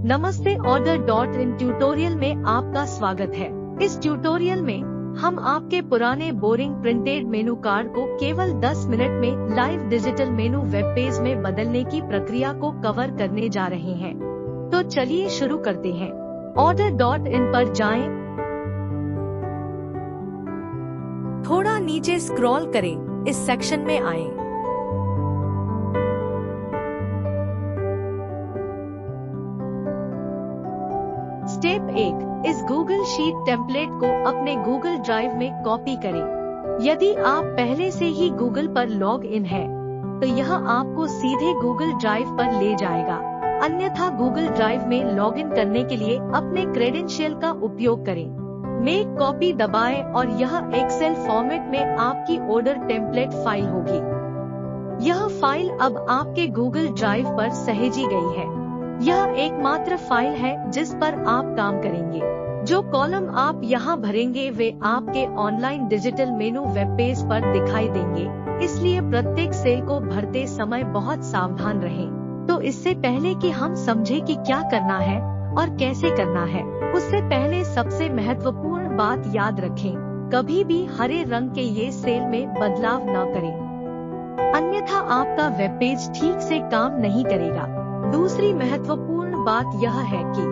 नमस्ते, ऑर्डर.इन ट्यूटोरियल में आपका स्वागत है। इस ट्यूटोरियल में हम आपके पुराने बोरिंग प्रिंटेड मेनू कार्ड को केवल 10 मिनट में लाइव डिजिटल मेनू वेब पेज में बदलने की प्रक्रिया को कवर करने जा रहे हैं। तो चलिए शुरू करते हैं। ऑर्डर.इन पर जाएं, थोड़ा नीचे स्क्रॉल करें, इस सेक्शन में आएं। स्टेप 1, इस गूगल शीट टेम्पलेट को अपने गूगल ड्राइव में कॉपी करें। यदि आप पहले से ही गूगल पर लॉग इन है, तो यह आपको सीधे गूगल ड्राइव पर ले जाएगा। अन्यथा गूगल ड्राइव में लॉग इन करने के लिए अपने क्रेडेंशियल का उपयोग करें। मेक कॉपी दबाएं और यह एक्सेल फॉर्मेट में आपकी ऑर्डर टेम्पलेट फाइल होगी। यह फाइल अब आपके गूगल ड्राइव पर सहेजी गई है। यह एकमात्र फाइल है जिस पर आप काम करेंगे। जो कॉलम आप यहाँ भरेंगे वे आपके ऑनलाइन डिजिटल मेनू वेब पेज पर दिखाई देंगे, इसलिए प्रत्येक सेल को भरते समय बहुत सावधान रहें। तो इससे पहले कि हम समझे कि क्या करना है और कैसे करना है, उससे पहले सबसे महत्वपूर्ण बात याद रखें, कभी भी हरे रंग के ये सेल में बदलाव न करें, अन्यथा आपका वेब पेज ठीक से काम नहीं करेगा। दूसरी महत्वपूर्ण बात यह है कि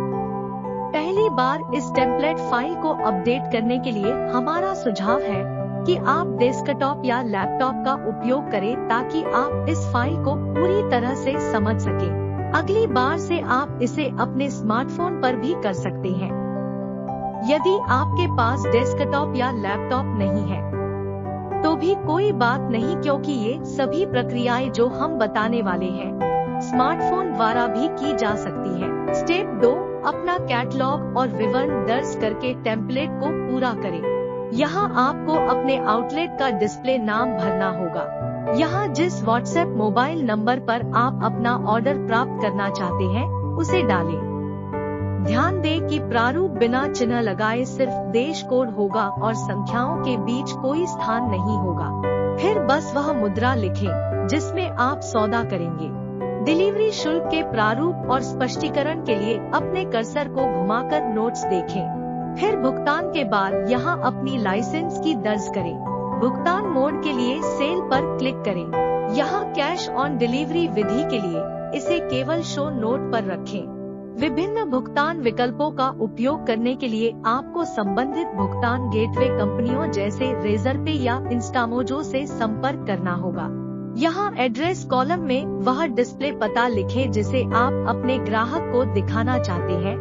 पहली बार इस टेम्पलेट फाइल को अपडेट करने के लिए हमारा सुझाव है कि आप डेस्कटॉप या लैपटॉप का उपयोग करें, ताकि आप इस फाइल को पूरी तरह से समझ सकें। अगली बार से आप इसे अपने स्मार्टफोन पर भी कर सकते हैं। यदि आपके पास डेस्कटॉप या लैपटॉप नहीं है, तो भी कोई बात नहीं, क्योंकि ये सभी प्रक्रियाएं जो हम बताने वाले हैं स्मार्टफोन द्वारा भी की जा सकती है। स्टेप 2, अपना कैटलॉग और विवरण दर्ज करके टेम्पलेट को पूरा करें। यहाँ आपको अपने आउटलेट का डिस्प्ले नाम भरना होगा। यहाँ जिस व्हाट्सएप मोबाइल नंबर पर आप अपना ऑर्डर प्राप्त करना चाहते हैं, उसे डालें। ध्यान दें कि प्रारूप बिना चिन्ह लगाए सिर्फ देश कोड होगा और संख्याओं के बीच कोई स्थान नहीं होगा। फिर बस वह मुद्रा लिखें जिसमें आप सौदा करेंगे। डिलीवरी शुल्क के प्रारूप और स्पष्टीकरण के लिए अपने कर्सर को घुमाकर नोट्स देखें। फिर भुगतान के बाद यहाँ अपनी लाइसेंस की दर्ज करें। भुगतान मोड के लिए सेल पर क्लिक करें। यहाँ कैश ऑन डिलीवरी विधि के लिए इसे केवल शो नोट पर रखें। विभिन्न भुगतान विकल्पों का उपयोग करने के लिए आपको संबंधित भुगतान गेटवे कंपनियों जैसे रेजरपे या इंस्टामोजो से संपर्क करना होगा। यहाँ एड्रेस कॉलम में वह डिस्प्ले पता लिखें जिसे आप अपने ग्राहक को दिखाना चाहते हैं।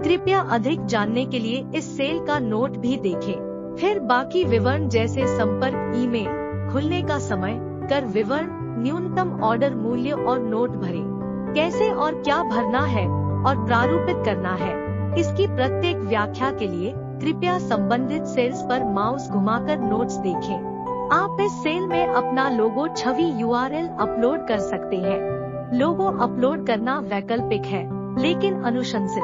कृपया अधिक जानने के लिए इस सेल का नोट भी देखें। फिर बाकी विवरण जैसे संपर्क, ईमेल, खुलने का समय, कर विवरण, न्यूनतम ऑर्डर मूल्य और नोट भरें। कैसे और क्या भरना है और प्रारूपित करना है, इसकी प्रत्येक व्याख्या के लिए कृपया संबंधित सेल्स पर माउस घुमाकर नोट्स देखें। आप इस सेल में अपना लोगो छवि URL अपलोड कर सकते हैं। लोगो अपलोड करना वैकल्पिक है, लेकिन अनुशंसित।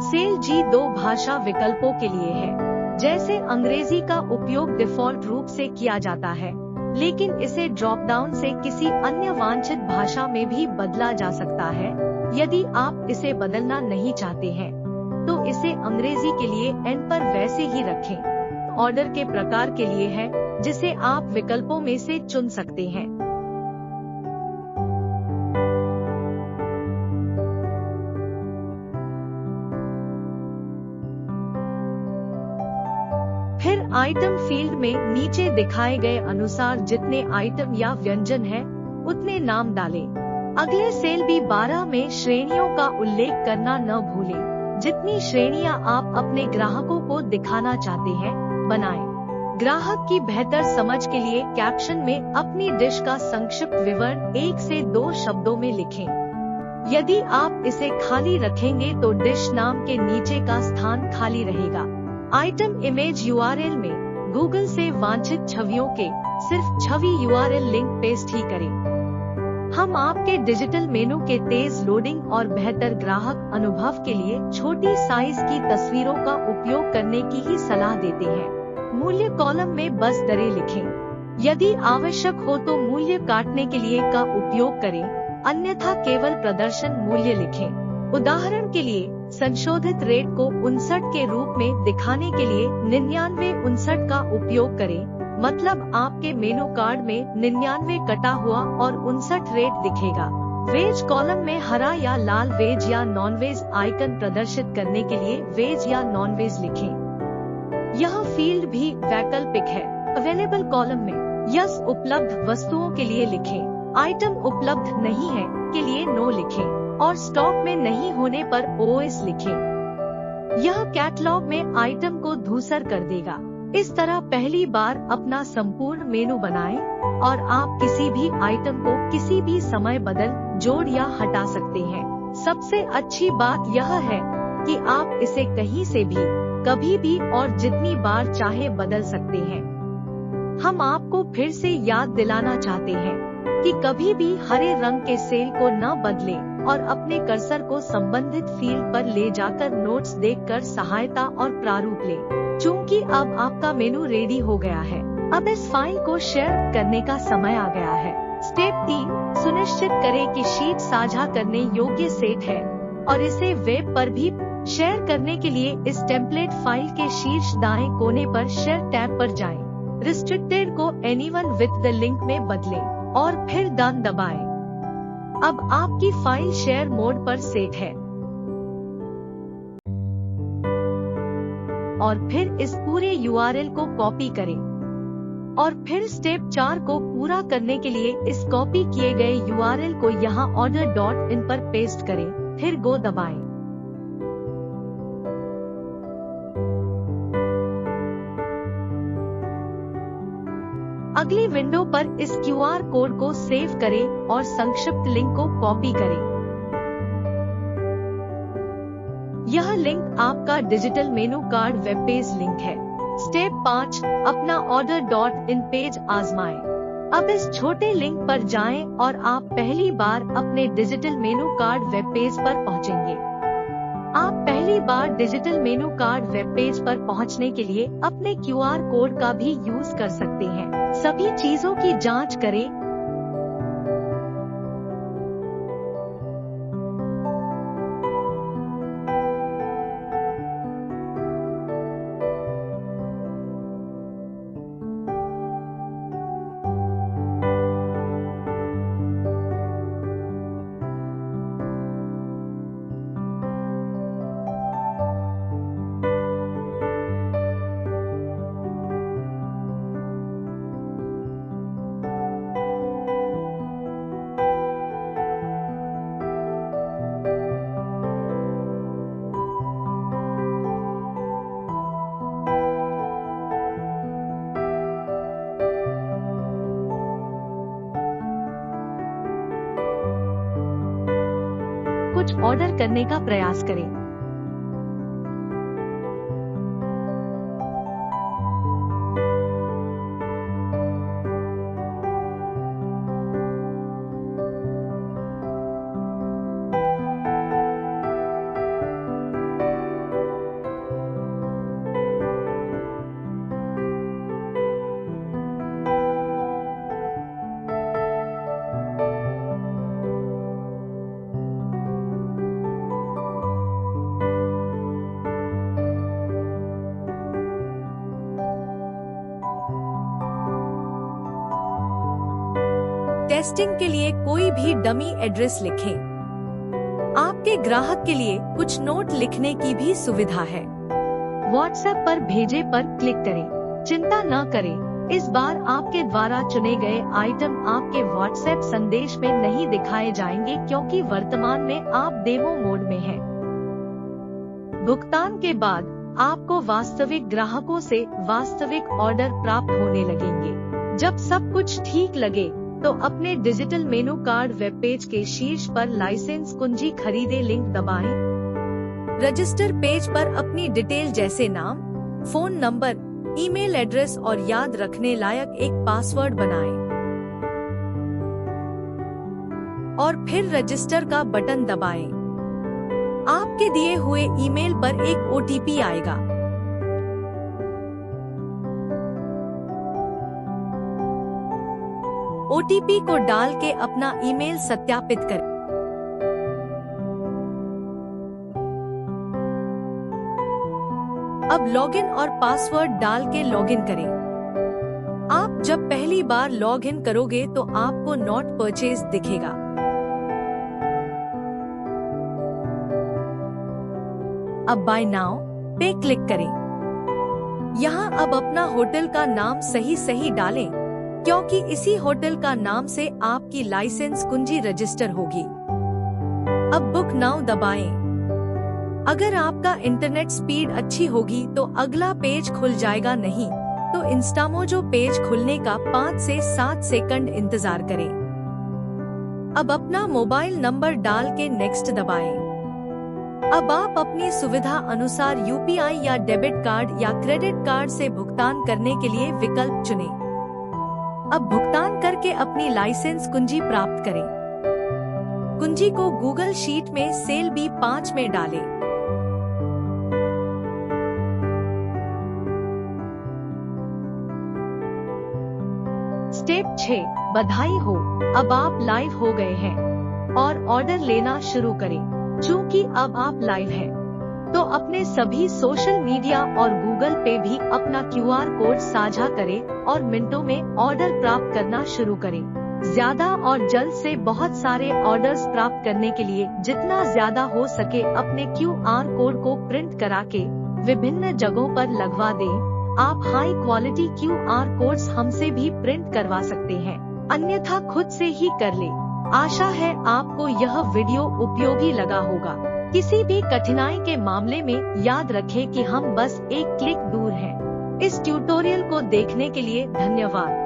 सेल G2 भाषा विकल्पों के लिए है, जैसे अंग्रेजी का उपयोग डिफॉल्ट रूप से किया जाता है, लेकिन इसे ड्रॉप डाउन से किसी अन्य वांछित भाषा में भी बदला जा सकता है। यदि आप इसे बदलना नहीं चाहते हैं, तो इसे अंग्रेजी के लिए N पर वैसे ही रखें। ऑर्डर के प्रकार के लिए है, जिसे आप विकल्पों में से चुन सकते हैं। फिर आइटम फील्ड में नीचे दिखाए गए अनुसार जितने आइटम या व्यंजन हैं, उतने नाम डालें। अगले सेल B12 में श्रेणियों का उल्लेख करना न भूलें। जितनी श्रेणियां आप अपने ग्राहकों को दिखाना चाहते हैं, बनाएं। ग्राहक की बेहतर समझ के लिए कैप्शन में अपनी डिश का संक्षिप्त विवरण 1 से 2 शब्दों में लिखें। यदि आप इसे खाली रखेंगे तो डिश नाम के नीचे का स्थान खाली रहेगा। आइटम इमेज URL में गूगल से वांछित छवियों के सिर्फ छवि URL लिंक पेस्ट ही करें। हम आपके डिजिटल मेनू के तेज लोडिंग और बेहतर ग्राहक अनुभव के लिए छोटी साइज की तस्वीरों का उपयोग करने की ही सलाह देते हैं। मूल्य कॉलम में बस दरें लिखें। यदि आवश्यक हो तो मूल्य काटने के लिए का उपयोग करें, अन्यथा केवल प्रदर्शन मूल्य लिखें। उदाहरण के लिए संशोधित रेट को 59 के रूप में दिखाने के लिए 99 का उपयोग करें। मतलब आपके मेनू कार्ड में 99 कटा हुआ और 59 रेट दिखेगा। वेज कॉलम में हरा या लाल वेज या नॉन वेज आइकन प्रदर्शित करने के लिए वेज या नॉन वेज लिखें। यह फील्ड भी वैकल्पिक है। अवेलेबल कॉलम में यस उपलब्ध वस्तुओं के लिए लिखें, आइटम उपलब्ध नहीं है के लिए नो लिखें और स्टॉक में नहीं होने पर ओएस लिखें। यह कैटलॉग में आइटम को धूसर कर देगा। इस तरह पहली बार अपना संपूर्ण मेनू बनाएं और आप किसी भी आइटम को किसी भी समय बदल, जोड़ या हटा सकते हैं। सबसे अच्छी बात यह है कि आप इसे कहीं से भी, कभी भी और जितनी बार चाहे बदल सकते हैं। हम आपको फिर से याद दिलाना चाहते हैं कि कभी भी हरे रंग के सेल को न बदलें और अपने कर्सर को संबंधित फील्ड पर ले जाकर नोट्स देखकर सहायता और प्रारूप लें। चूंकि अब आपका मेनू रेडी हो गया है, अब इस फाइल को शेयर करने का समय आ गया है। स्टेप 3, सुनिश्चित करें कि शीट साझा करने योग्य सेट है और इसे वेब पर भी शेयर करने के लिए इस टेम्पलेट फाइल के शीर्ष दाएं कोने पर शेयर टैब पर जाएं। रिस्ट्रिक्टेड को एनीवन विद द लिंक में बदलें और फिर डन दबाएं। अब आपकी फाइल शेयर मोड पर सेट है और फिर इस पूरे URL को कॉपी करें और फिर स्टेप 4 को पूरा करने के लिए इस कॉपी किए गए URL को यहाँ order.in पर पेस्ट करें, फिर गो दबाएं। अगली विंडो पर इस QR कोड को सेव करें और संक्षिप्त लिंक को कॉपी करें। यह लिंक आपका digital menu card web page link है। स्टेप 5, अपना order.in पेज आजमाएं। अब इस छोटे लिंक पर जाएं और आप पहली बार अपने digital menu card web page पर पहुंचेंगे। आप पहली बार digital menu card web page पर पहुंचने के लिए अपने QR कोड का भी यूज कर सकते हैं। सभी चीजों की जांच करें। कुछ ऑर्डर करने का प्रयास करें। टेस्टिंग के लिए कोई भी डमी एड्रेस लिखें। आपके ग्राहक के लिए कुछ नोट लिखने की भी सुविधा है। व्हाट्सएप पर भेजे पर क्लिक करें। चिंता न करें, इस बार आपके द्वारा चुने गए आइटम आपके व्हाट्सएप संदेश में नहीं दिखाए जाएंगे क्योंकि वर्तमान में आप डेमो मोड में हैं। भुगतान के बाद आपको वास्तविक ग्राहकों से वास्तविक ऑर्डर प्राप्त होने लगेंगे। जब सब कुछ ठीक लगे तो अपने digital menu card web page के शीर्ष पर लाइसेंस कुंजी खरीदे लिंक दबाएं। रजिस्टर पेज पर अपनी डिटेल जैसे नाम, फोन नंबर, ईमेल एड्रेस और याद रखने लायक एक पासवर्ड बनाएं। और फिर रजिस्टर का बटन दबाएं। आपके दिए हुए ईमेल पर एक OTP आएगा। OTP को डाल के अपना ईमेल सत्यापित करें। अब लॉगिन और पासवर्ड डाल के लॉगिन करें। आप जब पहली बार लॉगिन करोगे तो आपको नॉट परचेज दिखेगा। अब बाय नाउ पे क्लिक करें। यहाँ अब अपना होटल का नाम सही डालें, क्योंकि इसी होटल का नाम से आपकी लाइसेंस कुंजी रजिस्टर होगी। अब बुक नाउ दबाएं। अगर आपका इंटरनेट स्पीड अच्छी होगी तो अगला पेज खुल जाएगा, नहीं तो इंस्टामोजो पेज खुलने का 5 से 7 सेकंड इंतजार करें। अब अपना मोबाइल नंबर डाल के नेक्स्ट दबाएं। अब आप अपनी सुविधा अनुसार यूपीआई या डेबिट कार्ड या क्रेडिट कार्ड से भुगतान करने के लिए विकल्प चुनें। अब भुगतान करके अपनी लाइसेंस कुंजी प्राप्त करें। कुंजी को गूगल शीट में सेल B5 में डालें। स्टेप 6, बधाई हो, अब आप लाइव हो गए हैं और ऑर्डर लेना शुरू करें। चूंकि अब आप लाइव हैं, तो अपने सभी सोशल मीडिया और गूगल पे भी अपना QR कोड साझा करें और मिनटों में ऑर्डर प्राप्त करना शुरू करें। ज्यादा और जल्द से बहुत सारे ऑर्डर्स प्राप्त करने के लिए जितना ज्यादा हो सके अपने QR कोड को प्रिंट करा के विभिन्न जगहों पर लगवा दें। आप हाई क्वालिटी QR कोड्स हमसे भी प्रिंट करवा सकते हैं, अन्यथा खुद से ही कर लें। आशा है आपको यह वीडियो उपयोगी लगा होगा। किसी भी कठिनाई के मामले में याद रखें कि हम बस एक क्लिक दूर हैं। इस ट्यूटोरियल को देखने के लिए धन्यवाद।